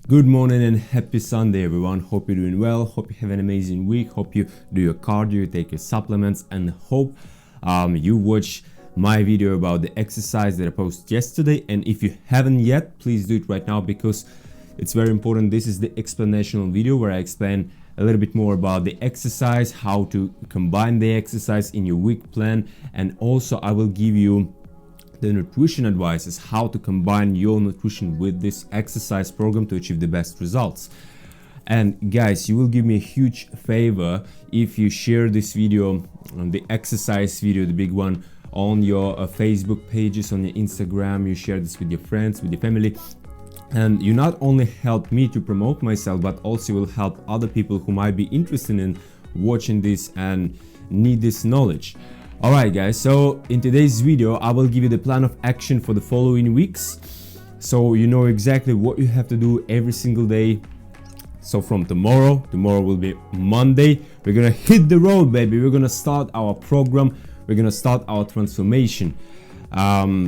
Good morning and happy Sunday, everyone. Hope you're doing well. Hope you have an amazing week. Hope you do your cardio, take your supplements, and hope you watch my video about the exercise that I posted yesterday. And if you haven't yet, please do it right now because it's very important. This is the explanational video where I explain a little bit more about the exercise, how to combine the exercise in your week plan, and also I will give you the nutrition advices, how to combine your nutrition with this exercise program to achieve the best results. And guys, you will give me a huge favor if you share this video, the exercise video, the big one, on your Facebook pages, on your Instagram. You share this with your friends, with your family, and you not only help me to promote myself, but also will help other people who might be interested in watching this and need this knowledge. Alright guys, so in today's video I will give you the plan of action for the following weeks, so you know exactly what you have to do every single day. So from tomorrow will be Monday, we're gonna hit the road, baby. We're gonna start our program, we're gonna start our transformation,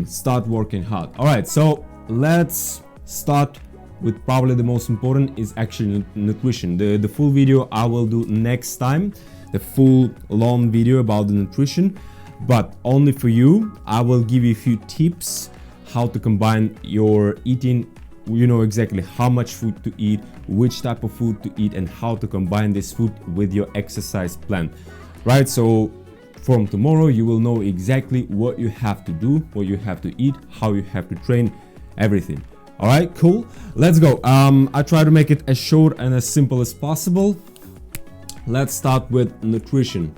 start working hard. Alright, so let's start with probably the most important is actually nutrition. The full video I will do next time, the full long video about the nutrition, but only for you. I will give you a few tips how to combine your eating. You know exactly how much food to eat, which type of food to eat, and how to combine this food with your exercise plan, right? So from tomorrow you will know exactly what you have to do, what you have to eat, how you have to train, everything. All right, cool, let's go. I try to make it as short and as simple as possible. Let's start with nutrition.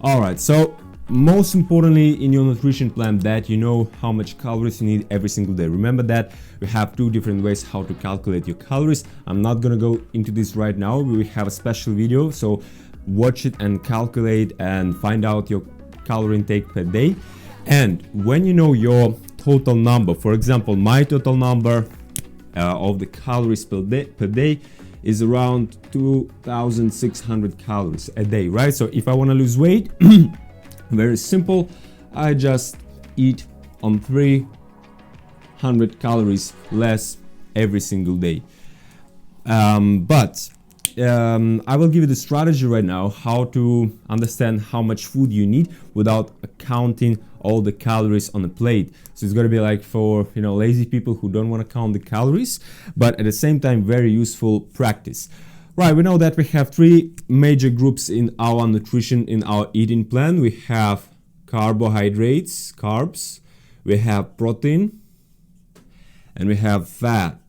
Alright, so most importantly in your nutrition plan that you know how much calories you need every single day. Remember that we have two different ways how to calculate your calories. I'm not gonna go into this right now. We have a special video, so watch it and calculate and find out your calorie intake per day. And when you know your total number, for example, my total number of the calories per day is around 2,600 calories a day, right? So if I want to lose weight, very simple, I just eat on 300 calories less every single day. But I will give you the strategy right now how to understand how much food you need without counting all the calories on the plate. So it's going to be like for lazy people who don't want to count the calories, but at the same time very useful practice. Right, we know that we have three major groups in our nutrition, in our eating plan. We have carbohydrates, carbs, we have protein, and we have fat.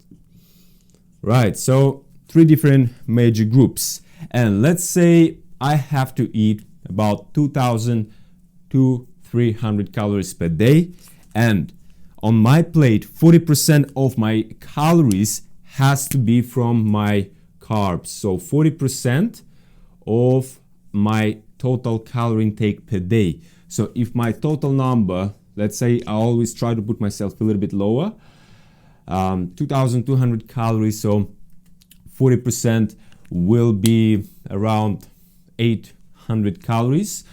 Right, so three different major groups. And let's say I have to eat about 2,000 to 300 calories per day, and on my plate 40% of my calories has to be from my carbs. So 40% of my total calorie intake per day. So if my total number, let's say I always try to put myself a little bit lower, 2,200 calories, so 40% will be around 800 calories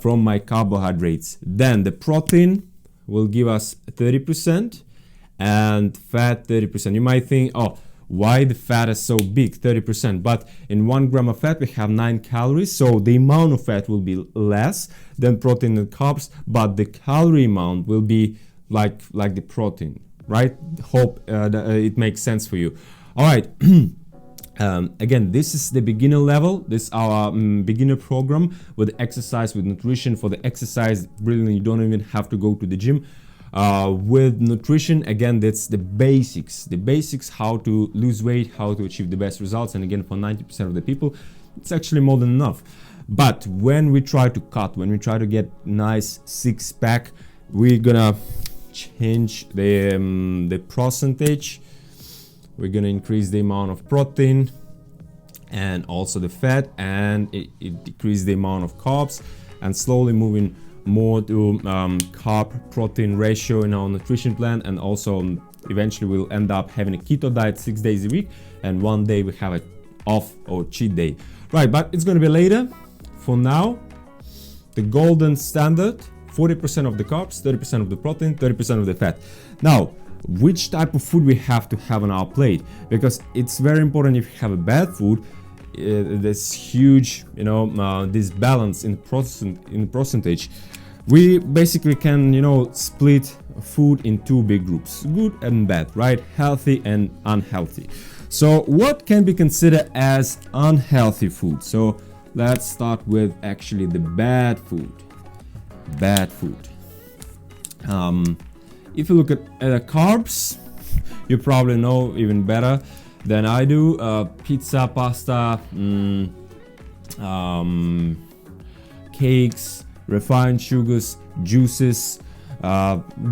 from my carbohydrates. Then the protein will give us 30% and fat 30%. You might think, oh, why the fat is so big, 30%? But in 1 gram of fat we have 9 calories, so the amount of fat will be less than protein and carbs, but the calorie amount will be like the protein, right? Hope it makes sense for you. All right. Again, this is the beginner level. This is our beginner program with exercise, with nutrition. For the exercise, brilliant, you don't even have to go to the gym. With nutrition, again, that's the basics, how to lose weight, how to achieve the best results. And again, for 90% of the people, it's actually more than enough. But when we try to cut, when we try to get nice six-pack, we're gonna change the percentage. We're gonna increase the amount of protein and also the fat, and it decrease the amount of carbs, and slowly moving more to carb protein ratio in our nutrition plan. And also eventually we'll end up having a keto diet 6 days a week, and 1 day we have a off or cheat day, right? But it's gonna be later. For now, the golden standard 40% of the carbs, 30% of the protein, 30% of the fat. Now, which type of food we have to have on our plate? Because it's very important. If you have a bad food, this huge, this balance in percentage. We basically can, split food in two big groups, good and bad, right? Healthy and unhealthy. So what can be considered as unhealthy food? So let's start with actually the bad food. Bad food. If you look at carbs, you probably know even better than I do. Pizza, pasta, cakes, refined sugars, juices,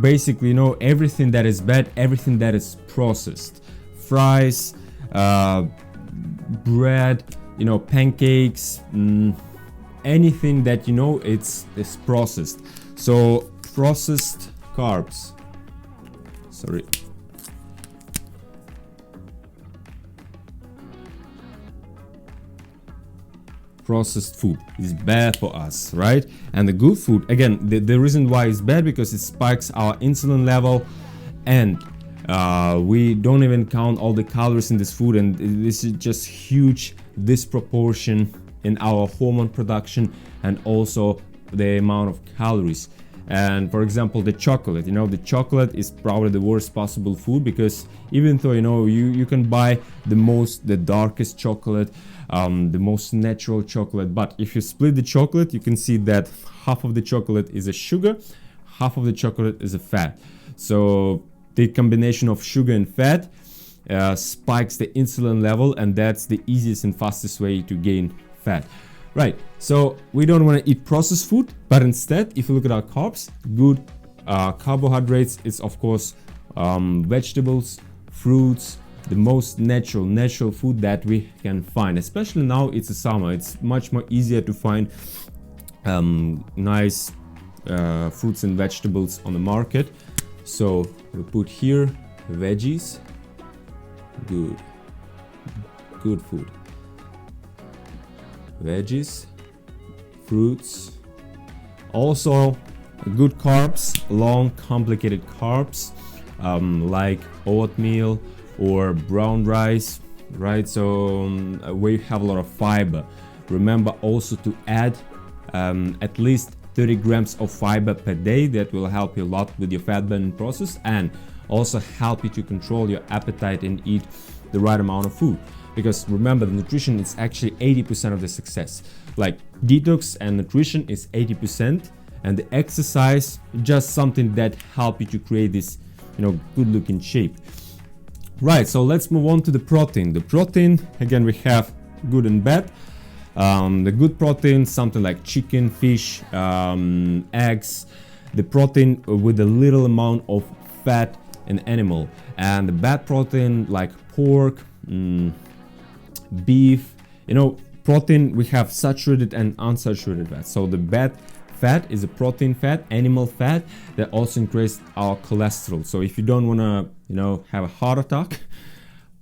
basically, everything that is bad, everything that is processed, fries, bread, pancakes, anything that it's processed. So processed carbs, processed food is bad for us, right? And the good food, again, the reason why it's bad, because it spikes our insulin level, and we don't even count all the calories in this food, and this is just huge disproportion in our hormone production and also the amount of calories. And for example, the chocolate, the chocolate is probably the worst possible food, because even though you can buy the darkest chocolate, the most natural chocolate, but if you split the chocolate, you can see that half of the chocolate is a sugar, half of the chocolate is a fat. So the combination of sugar and fat spikes the insulin level, and that's the easiest and fastest way to gain fat. Right, so we don't want to eat processed food, but instead, if you look at our carbs, good carbohydrates, it's of course vegetables, fruits, the most natural food that we can find. Especially now it's a summer, it's much more easier to find nice fruits and vegetables on the market. So we put here veggies, good food. Veggies, fruits, also good carbs, long complicated carbs, like oatmeal or brown rice, right? So we have a lot of fiber. Remember also to add at least 30 grams of fiber per day. That will help you a lot with your fat burning process, and also help you to control your appetite and eat the right amount of food. Because remember, the nutrition is actually 80% of the success. Like detox and nutrition is 80%, and the exercise just something that help you to create this, good looking shape. Right, so let's move on to the protein. The protein, again, we have good and bad. The good protein, something like chicken, fish, eggs. The protein with a little amount of fat in animal. And the bad protein like pork, beef, protein, we have saturated and unsaturated fat. So the bad fat is a protein fat, animal fat, that also increases our cholesterol. So if you don't want to have a heart attack,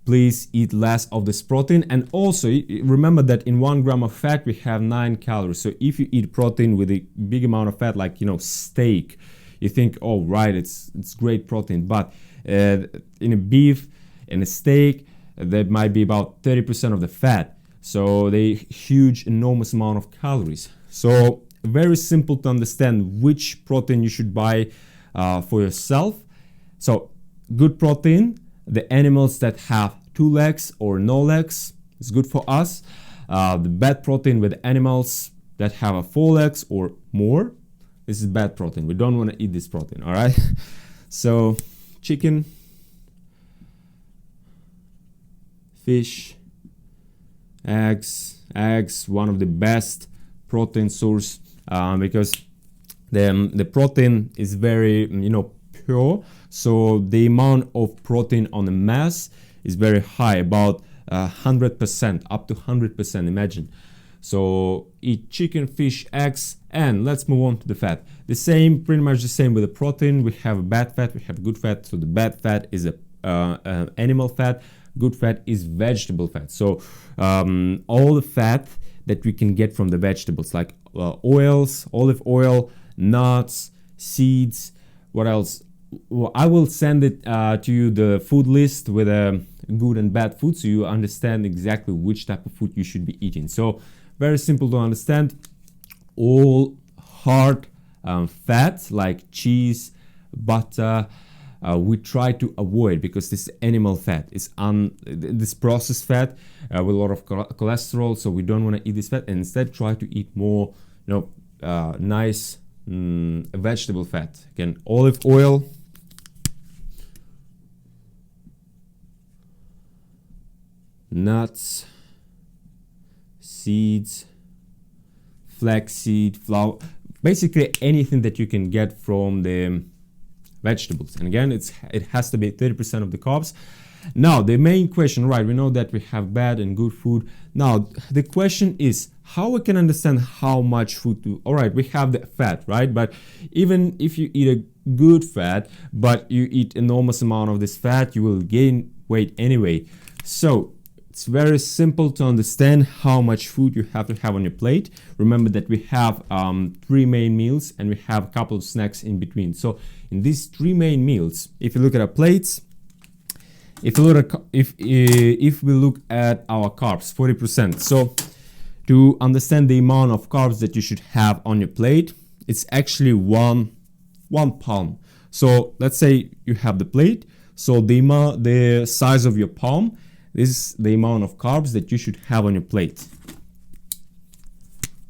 please eat less of this protein. And also remember that in 1 gram of fat we have 9 calories. So if you eat protein with a big amount of fat, like steak, you think, oh right, it's great protein, but in a beef, in a steak, that might be about 30% of the fat. So they huge, enormous amount of calories. So very simple to understand which protein you should buy for yourself. So good protein, the animals that have 2 legs or no legs is good for us. The bad protein with animals that have 4 legs or more, this is bad protein. We don't want to eat this protein, all right? So chicken, fish, eggs, one of the best protein source, because the protein is very pure, so the amount of protein on the mass is very high, about 100%, up to 100%, imagine. So eat chicken, fish, eggs, and let's move on to the fat. Pretty much the same with the protein. We have bad fat, we have good fat. So the bad fat is animal fat, good fat is vegetable fat. So all the fat that we can get from the vegetables, like oils, olive oil, nuts, seeds. What else? Well, I will send it to you, the food list with a good and bad food, so you understand exactly which type of food you should be eating. So very simple to understand. All hard fats like cheese, butter, we try to avoid, because this animal fat is this processed fat with a lot of cholesterol, so we don't want to eat this fat, and instead try to eat more, nice vegetable fat. Again, olive oil, nuts, seeds, flaxseed, flour, basically anything that you can get from the vegetables. And again, it has to be 30% of the carbs. Now the main question, right, we know that we have bad and good food. Now the question is how we can understand how much food to, all right, we have the fat, right? But even if you eat a good fat, but you eat enormous amount of this fat, you will gain weight anyway. So it's very simple to understand how much food you have to have on your plate. Remember that we have 3 main meals and we have a couple of snacks in between. So in these 3 main meals, if you look at our plates, if we look at our carbs, 40%. So to understand the amount of carbs that you should have on your plate, it's actually one palm. So let's say you have the plate. So the size of your palm, this is the amount of carbs that you should have on your plate.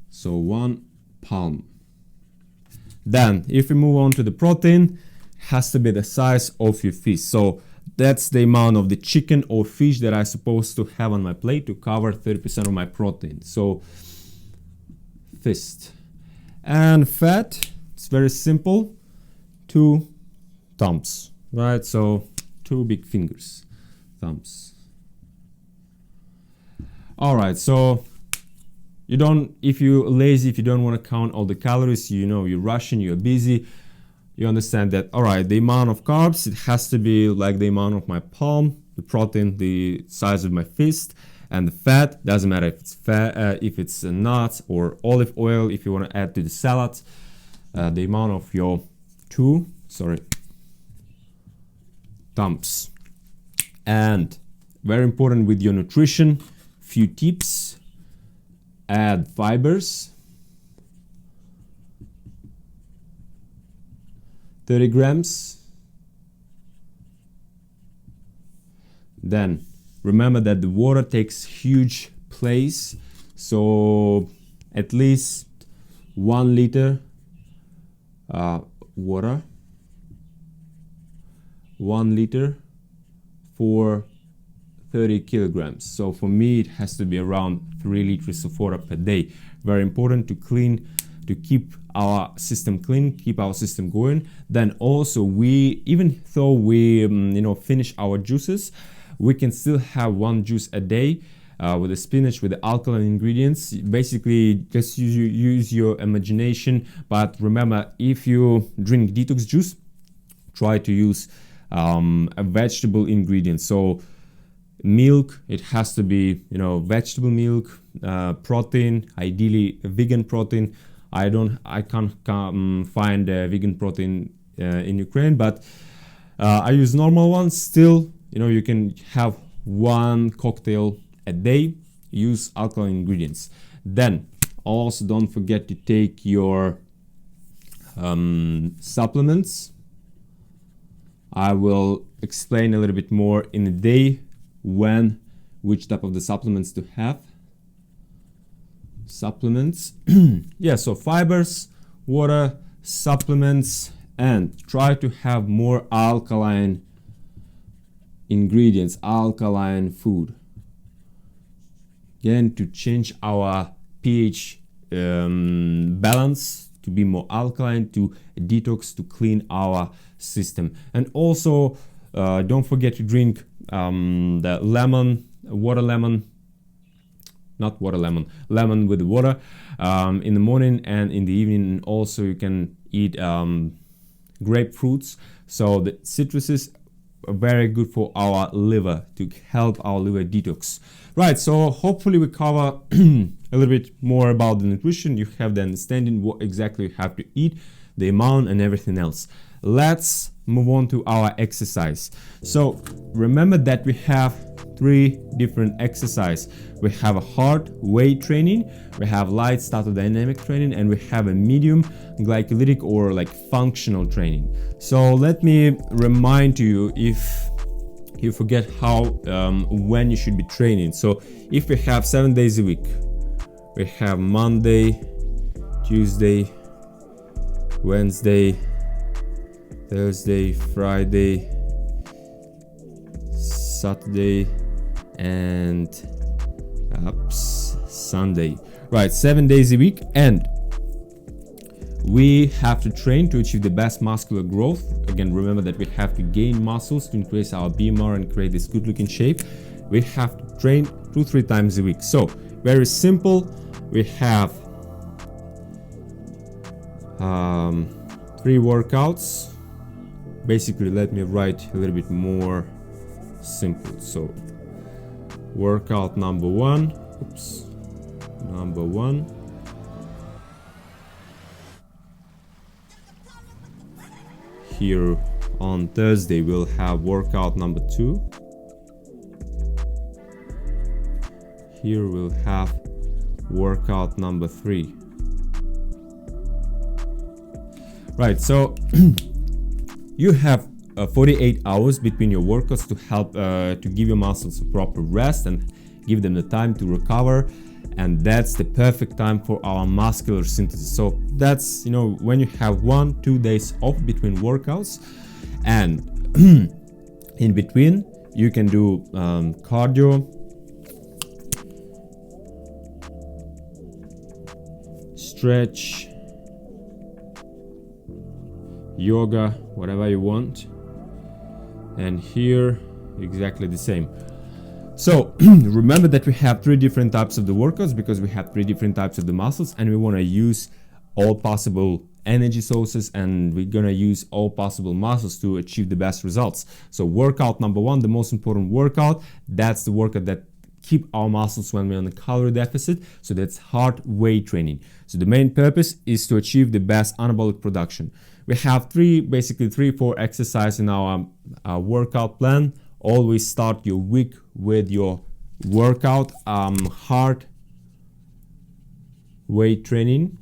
So 1 palm. Then if we move on to the protein, has to be the size of your fist. So that's the amount of the chicken or fish that I'm supposed to have on my plate to cover 30% of my protein. So fist. And fat, it's very simple, 2 thumbs, right? So 2 big fingers, thumbs. All right, so if you're lazy, if you don't want to count all the calories, you're rushing, you're busy, you understand that, all right, the amount of carbs, it has to be like the amount of my palm, the protein, the size of my fist, and the fat, doesn't matter if it's fat, if it's nuts or olive oil, if you want to add to the salad, the amount of your 2 thumbs. And very important with your nutrition, few tips: add fibers, 30 grams. Then remember that the water takes huge place, so at least 1 liter water, 1 liter for 30 kilograms. So for me, it has to be around 3 liters of water per day. Very important to keep our system clean, keep our system going. Then also even though we finish our juices, we can still have 1 juice a day with the spinach, with the alkaline ingredients. Basically, just use your imagination. But remember, if you drink detox juice, try to use a vegetable ingredient. So milk, it has to be vegetable milk, protein, ideally vegan protein. I can't find vegan protein in Ukraine, but I use normal ones. Still, you can have 1 cocktail a day, use alkaline ingredients. Then also don't forget to take your supplements. I will explain a little bit more in a day which type of the supplements to have. Supplements. Yeah, so fibers, water, supplements, and try to have more alkaline ingredients, alkaline food. Again, to change our pH balance, to be more alkaline, to detox, to clean our system. And also don't forget to drink the lemon with water in the morning and in the evening. Also you can eat grapefruits. So the citruses are very good for our liver, to help our liver detox. Right, so hopefully we cover a little bit more about the nutrition. You have the understanding what exactly you have to eat, the amount and everything else. Let's move on to our exercise. So remember that we have 3 different exercises. We have a hard weight training, we have light stator-dynamic training, and we have a medium glycolytic or like functional training. So let me remind you if you forget how when you should be training. So if we have 7 days a week, we have Monday, Tuesday, Wednesday, Thursday, Friday, Saturday, and Sunday. Right, 7 days a week, and we have to train to achieve the best muscular growth. Again, remember that we have to gain muscles to increase our BMR and create this good looking shape. We have to train 2-3 times a week. So very simple. We have 3 workouts. Basically, let me write a little bit more simple. So workout number 1, number 1. Here on Thursday we'll have workout number 2. Here we'll have workout number 3. Right, so you have 48 hours between your workouts to help to give your muscles a proper rest and give them the time to recover, and that's the perfect time for our muscular synthesis. So that's, you know, when you have 1-2 days off between workouts, and in between you can do cardio, stretch, yoga, whatever you want. And here exactly the same. So remember that we have 3 different types of the workouts because we have 3 different types of the muscles, and we want to use all possible energy sources, and we're gonna use all possible muscles to achieve the best results. So workout number 1, the most important workout, that's the workout that keep our muscles when we're on a calorie deficit. So that's hard weight training. So the main purpose is to achieve the best anabolic production. We have basically 3-4 exercises in our workout plan. Always start your week with your workout, hard weight training,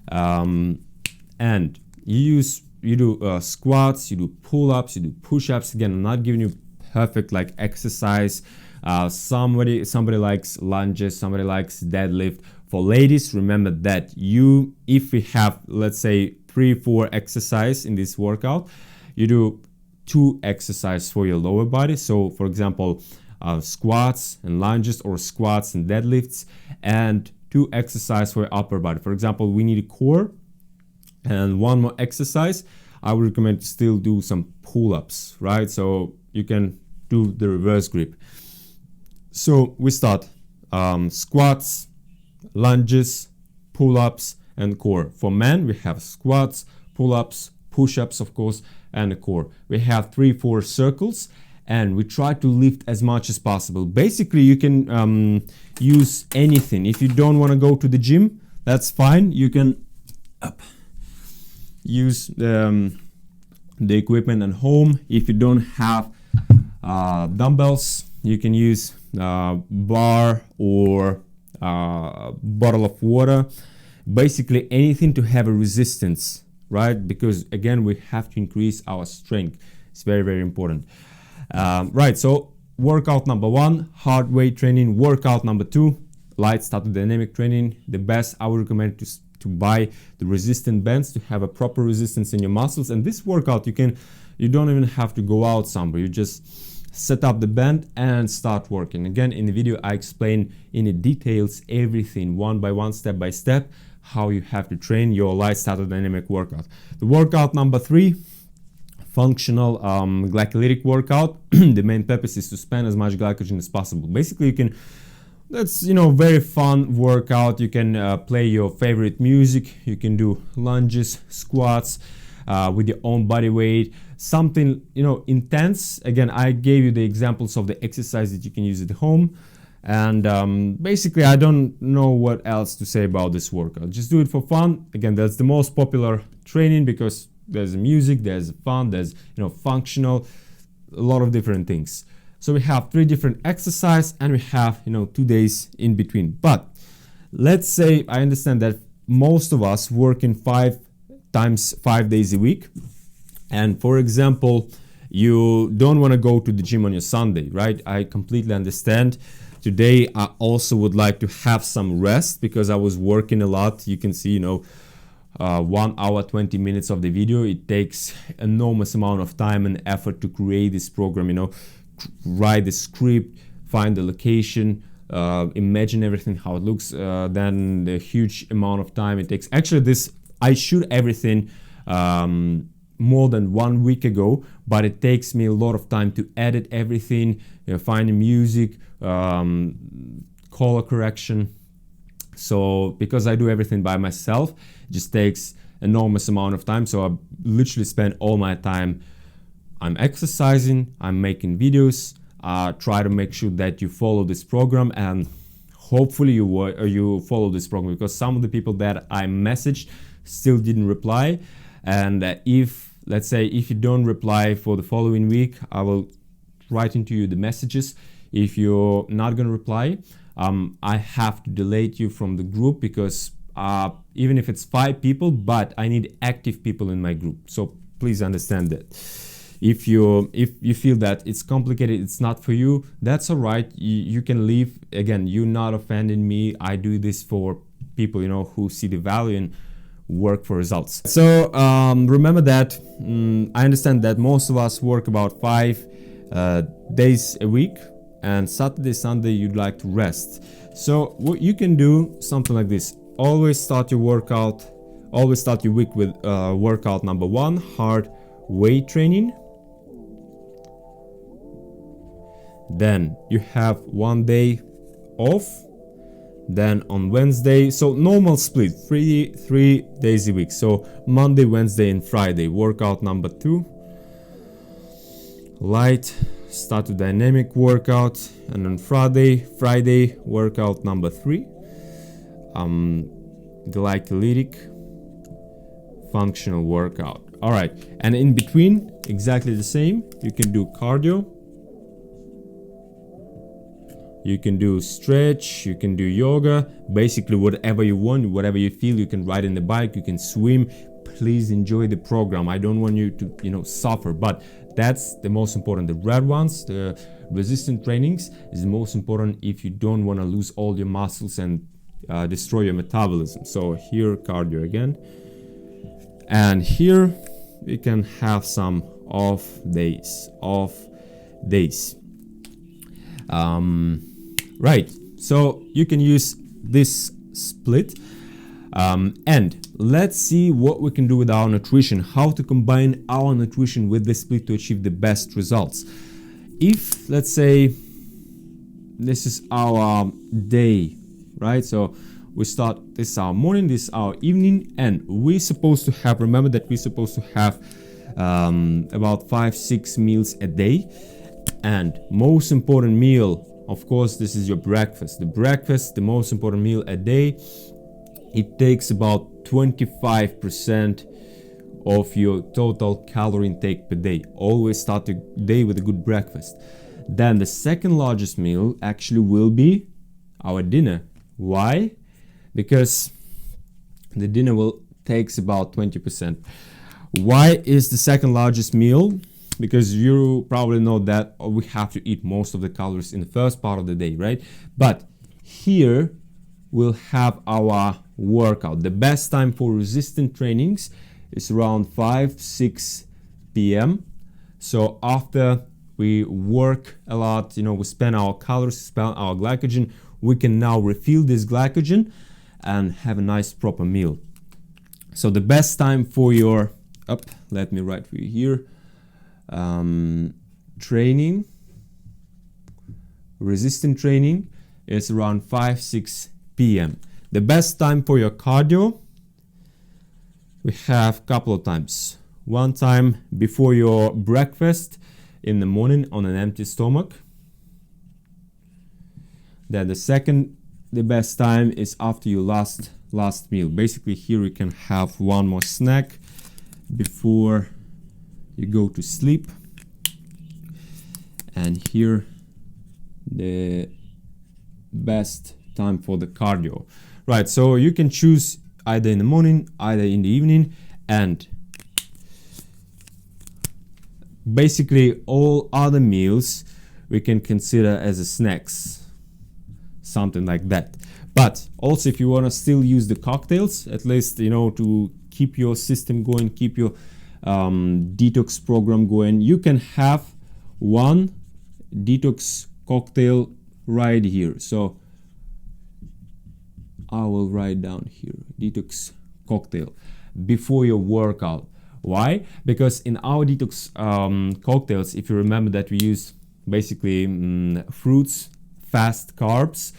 and you do squats, you do pull-ups, you do push-ups. Again, I'm not giving you perfect like exercise. Somebody likes lunges, somebody likes deadlift. For ladies, remember that if we have, let's say, 3-4 exercise in this workout, you do 2 exercises for your lower body. So for example, squats and lunges, or squats and deadlifts, and 2 exercises for your upper body. For example, we need a core and 1 more exercise. I would recommend to still do some pull-ups, right? So you can do the reverse grip. So we start squats, lunges, pull-ups, and core. For men, we have squats, pull-ups, push-ups, of course, and a core. We have 3-4 circles, and we try to lift as much as possible. Basically, you can use anything. If you don't want to go to the gym, that's fine. You can use the equipment at home. If you don't have dumbbells, you can use bar or bottle of water. Basically anything to have a resistance, right? Because again, we have to increase our strength. It's very, very important. Right, so workout number 1, hard weight training. Workout number 2, light stator-dynamic training. The best, I would recommend to buy the resistant bands to have a proper resistance in your muscles. And this workout, you don't even have to go out somewhere. You just set up the band and start working. Again, in the video, I explain in the details everything, one by one, step by step, how you have to train your light stator-dynamic workout. The workout number 3, functional glycolytic workout. The main purpose is to spend as much glycogen as possible. Basically, that's very fun workout. You can play your favorite music. You can do lunges, squats with your own body weight. Something intense. Again, I gave you the examples of the exercise that you can use at home. And basically, I don't know what else to say about this workout. Just do it for fun. Again, that's the most popular training because there's music, there's fun, there's functional, a lot of different things. So we have 3 different exercises and we have 2 days in between. But let's say I understand that most of us work in 5 days a week, and for example, you don't want to go to the gym on your Sunday, right? I completely understand. Today I also would like to have some rest because I was working a lot. You can see 1 hour 20 minutes of the video. It takes enormous amount of time and effort to create this program, write the script, find the location, imagine everything how it looks, then the huge amount of time it takes. Actually, I shoot everything more than 1 week ago, but it takes me a lot of time to edit everything, find the music, color correction. So because I do everything by myself, it just takes enormous amount of time. So I literally spend all my time, I'm exercising, I'm making videos, try to make sure that you follow this program, and hopefully you follow this program, because some of the people that I messaged still didn't reply. And let's say if you don't reply for the following week, I will write into you the messages. If you're not going to reply, I have to delete you from the group, because even if it's 5 people, but I need active people in my group. So please understand that. If you feel that it's complicated, it's not for you, that's all right. You can leave. Again, you're not offending me. I do this for people who see the value and work for results. So remember that I understand that most of us work about 5 days a week, and Saturday, Sunday you'd like to rest. So what you can do, something like this: always start your week with workout number 1, hard weight training. Then you have 1 day off. Then on Wednesday, so normal split, 3 days a week. So Monday, Wednesday and Friday, workout number 2, light start to dynamic workout. And on Friday workout number 3, glycolytic functional workout. All right, and in between, exactly the same, you can do cardio, you can do stretch, you can do yoga, basically whatever you want, whatever you feel. You can ride in the bike, you can swim. Please enjoy the program. I don't want you to suffer, but that's the most important. The red ones, the resistant trainings, is the most important if you don't want to lose all your muscles and destroy your metabolism. So here, cardio again, and here we can have some off days. Right, so you can use this split, and let's see what we can do with our nutrition, how to combine our nutrition with this split to achieve the best results. If, let's say, this is our day, right? So we start, this is our morning, this is our evening, and we're supposed to have, remember that we're supposed to have about 5-6 meals a day. And most important meal, of course, this is your breakfast. The breakfast, the most important meal a day. It takes about 25% of your total calorie intake per day. Always start the day with a good breakfast. Then the second largest meal actually will be our dinner. Why? Because the dinner takes about 20%. Why is the second largest meal? Because you probably know that we have to eat most of the calories in the first part of the day, right? But here we'll have our workout. The best time for resistant trainings is around 5-6 p.m. So after we work a lot, we spend our calories, spend our glycogen, we can now refill this glycogen and have a nice proper meal. So the best time for your let me write for you here. Training, resistant training, is around 5-6 p.m. The best time for your cardio, we have a couple of times. One time before your breakfast in the morning on an empty stomach. Then the best time is after your last meal. Basically here you can have one more snack before you go to sleep. And here the best time for the cardio. Right, so you can choose either in the morning, either in the evening, and basically all other meals we can consider as a snacks, something like that. But also if you want to still use the cocktails, at least, you know, to keep your system going, keep your detox program going, you can have one detox cocktail right here. So I will write down here, detox cocktail before your workout. Why? Because in our detox cocktails, if you remember that we use basically fruits, fast carbs,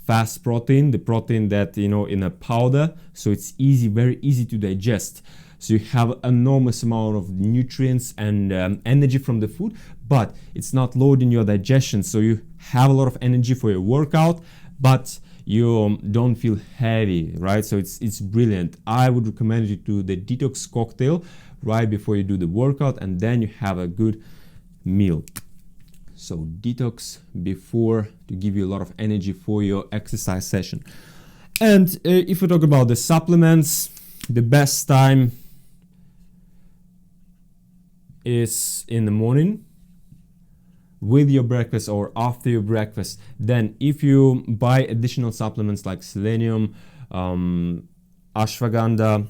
fast protein, the protein that, you know, in a powder, so it's easy, very easy to digest. So you have enormous amount of nutrients and energy from the food, but it's not loading your digestion. So you have a lot of energy for your workout, but you don't feel heavy, right? So it's brilliant. I would recommend you to the detox cocktail right before you do the workout, and then you have a good meal. So detox before, to give you a lot of energy for your exercise session. And if we talk about the supplements, the best time is in the morning with your breakfast or after your breakfast. Then if you buy additional supplements like selenium, ashwagandha,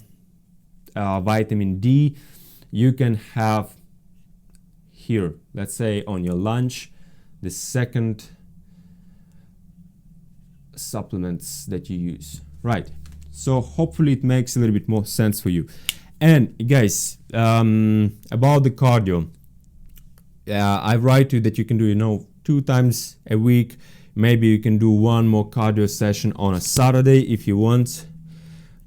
vitamin D, you can have here, let's say on your lunch, the second supplements that you use, right? So hopefully it makes a little bit more sense for you. And guys, about the cardio, I write to you that you can do, you know, 2 times a week. Maybe you can do one more cardio session on a Saturday if you want.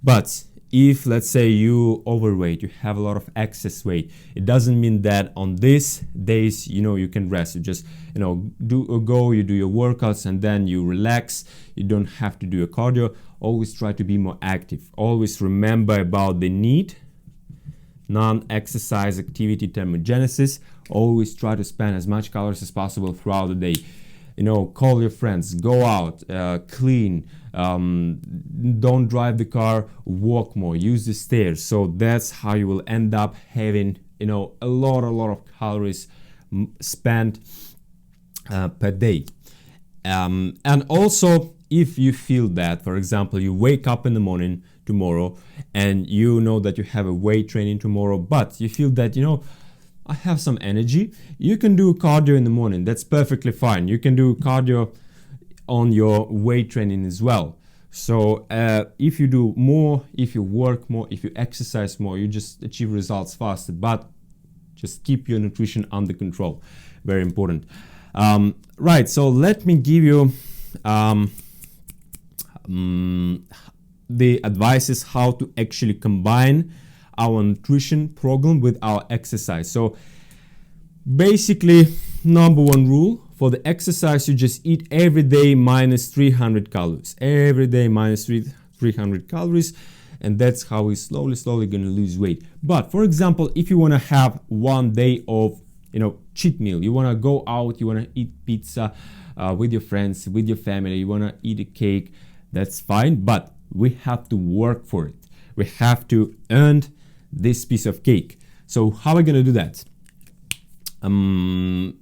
But if, let's say, you overweight, you have a lot of excess weight, it doesn't mean that on these days, you know, you can rest. You just, you know, you do your workouts and then you relax. You don't have to do a cardio. Always try to be more active. Always remember about the need, non-exercise activity thermogenesis. Always try to spend as much calories as possible throughout the day. You know, call your friends, go out, clean, don't drive the car, walk more, use the stairs. So that's how you will end up having, you know, a lot of calories spent per day. And also, if you feel that, for example, you wake up in the morning tomorrow and you know that you have a weight training tomorrow, but you feel that, you know, I have some energy, you can do cardio in the morning. That's perfectly fine. You can do cardio on your weight training as well. So if you do more, if you work more, if you exercise more, you just achieve results faster. But just keep your nutrition under control. Very important. Right, so let me give you the advices how to actually combine our nutrition program with our exercise. So basically, number one rule for the exercise, you just eat every day minus 300 calories. Every day minus 300 calories, and that's how we slowly gonna lose weight. But for example, if you wanna have one day of, you know, cheat meal, you wanna go out, you wanna eat pizza with your friends, with your family, you wanna eat a cake, that's fine, but we have to work for it. We have to earn this piece of cake. So how are we gonna do that?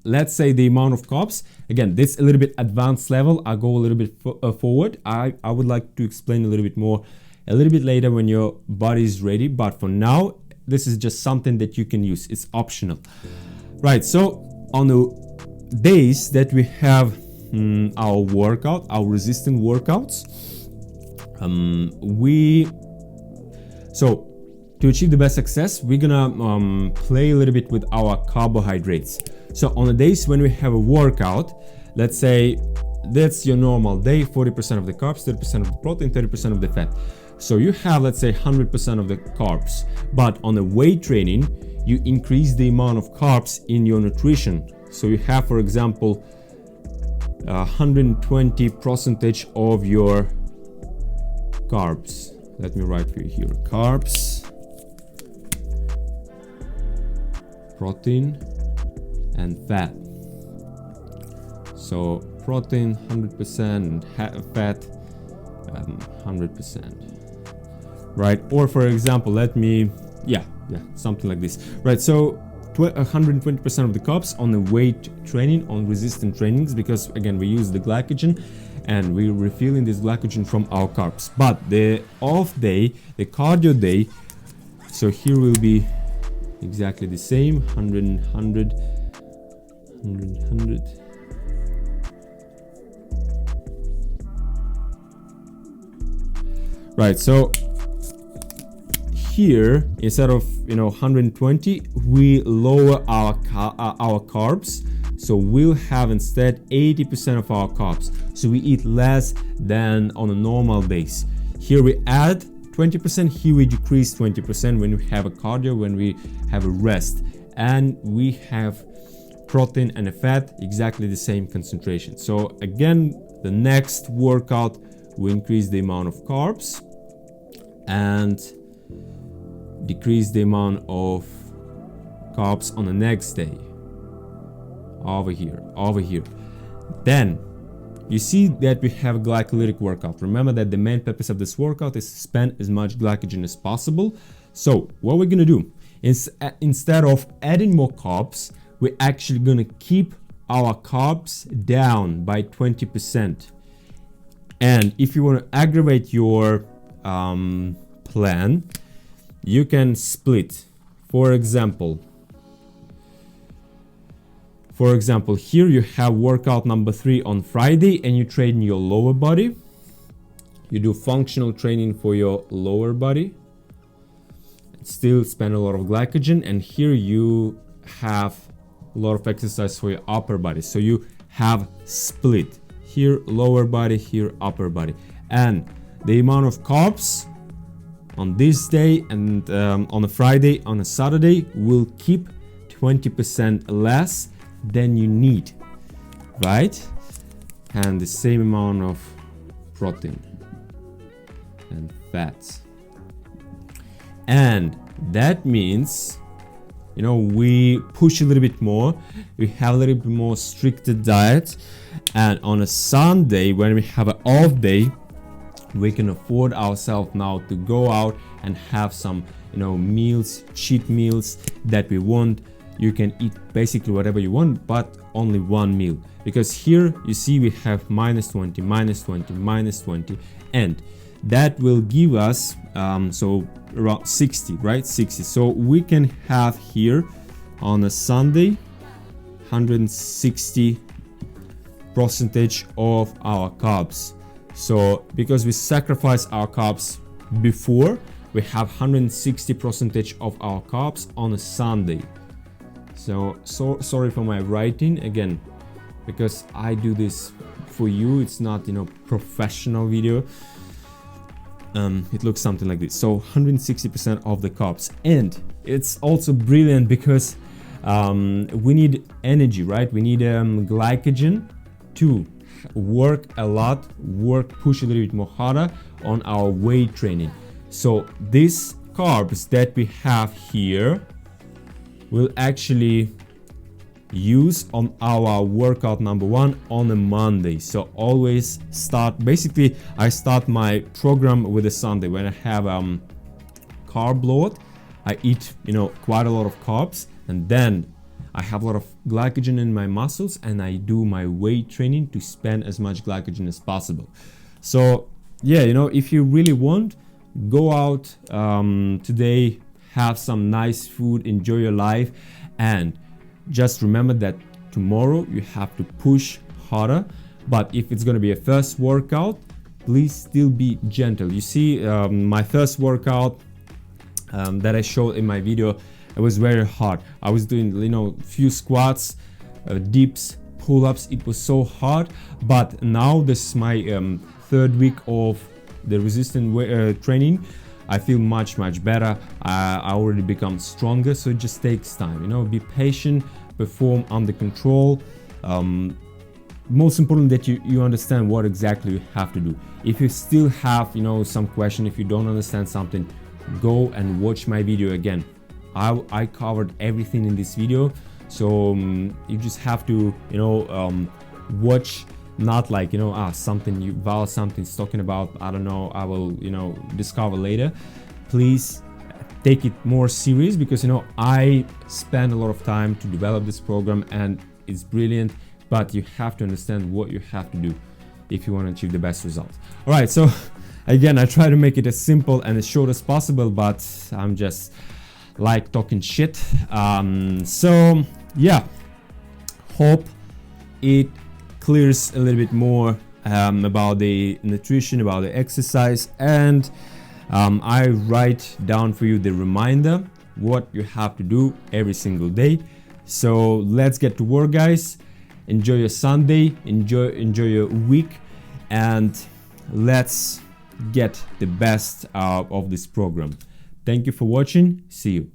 Let's say the amount of carbs. Again, this a little bit advanced level. I'll go a little bit forward. I would like to explain a little bit more a little bit later when your body is ready. But for now, this is just something that you can use. It's optional. Right, so on the days that we have our workout, our resistant workouts, to achieve the best success, we're gonna play a little bit with our carbohydrates. So on the days when we have a workout, let's say that's your normal day, 40% of the carbs, 30% of the protein, 30% of the fat. So you have, let's say, 100% of the carbs. But on the weight training, you increase the amount of carbs in your nutrition. So you have, for example, 120% of your carbs. Let me write for you here: carbs, protein, and fat. So protein 100% and fat 100%, right? Or for example, let me, something like this, right? So 120% of the carbs on the weight training, on resistant trainings, because again we use the glycogen and we're refilling this glycogen from our carbs. But the off day, the cardio day, so here will be exactly the same: 100, 100, 100, 100. Right, so here, instead of 120, we lower our carbs, so we'll have instead 80% of our carbs. So we eat less than on a normal days. Here we add 20%, here we decrease 20% when we have a cardio, when we have a rest, and we have protein and a fat exactly the same concentration. So again, the next workout we increase the amount of carbs and decrease the amount of carbs on the next day. Over here. Then you see that we have a glycolytic workout. Remember that the main purpose of this workout is to spend as much glycogen as possible. So what we're gonna do is, instead of adding more carbs, we're actually gonna keep our carbs down by 20%. And if you want to aggravate your plan, you can split. For example, here you have workout number 3 on Friday and you train your lower body. You do functional training for your lower body. Still spend a lot of glycogen, and here you have a lot of exercise for your upper body. So you have split. Here lower body, here upper body, and the amount of carbs on this day and on a Friday, on a Saturday, will keep 20% less than you need, right? And the same amount of protein and fats, and that means we push a little bit more, we have a little bit more stricter diet, and on a Sunday, when we have an off day, we can afford ourselves now to go out and have some meals, cheat meals that we want. You can eat basically whatever you want, but only one meal, because here you see we have -20, -20, -20, and that will give us so around 60, right? 60. So we can have here on a Sunday 160% of our carbs. So because we sacrifice our carbs before, we have 160% of our carbs on a Sunday. So sorry for my writing again, because I do this for you. It's not professional video. It looks something like this. So 160% of the carbs, and it's also brilliant because we need energy, right? We need glycogen to work a lot, push a little bit more harder on our weight training. So these carbs that we have here will actually use on our workout number 1 on a Monday. So always basically I start my program with a Sunday when I have carb load. I eat quite a lot of carbs, and then I have a lot of glycogen in my muscles, and I do my weight training to spend as much glycogen as possible. So yeah, if you really want, go out today, have some nice food, enjoy your life, and just remember that tomorrow you have to push harder. But if it's going to be a first workout, please still be gentle. You see, my first workout that I showed in my video, it was very hard. I was doing few squats, dips, pull-ups. It was so hard. But now this is my 3rd week of the resistant training. I feel much better. I already become stronger, so it just takes time. Be patient, perform under control. most important that you understand what exactly you have to do. If you still have some question, if you don't understand something, go and watch my video again. I covered everything in this video, so you just have to watch, not like something Val something's talking about, I don't know, I will discover later. Please take it more serious, because I spend a lot of time to develop this program and it's brilliant, but you have to understand what you have to do if you want to achieve the best results. All right, so again, I try to make it as simple and as short as possible, but I'm just like talking shit. So yeah, hope it clears a little bit more about the nutrition, about the exercise, and I write down for you the reminder what you have to do every single day. So let's get to work, guys. Enjoy your Sunday, enjoy your week, and let's get the best out of this program. Thank you for watching. See you.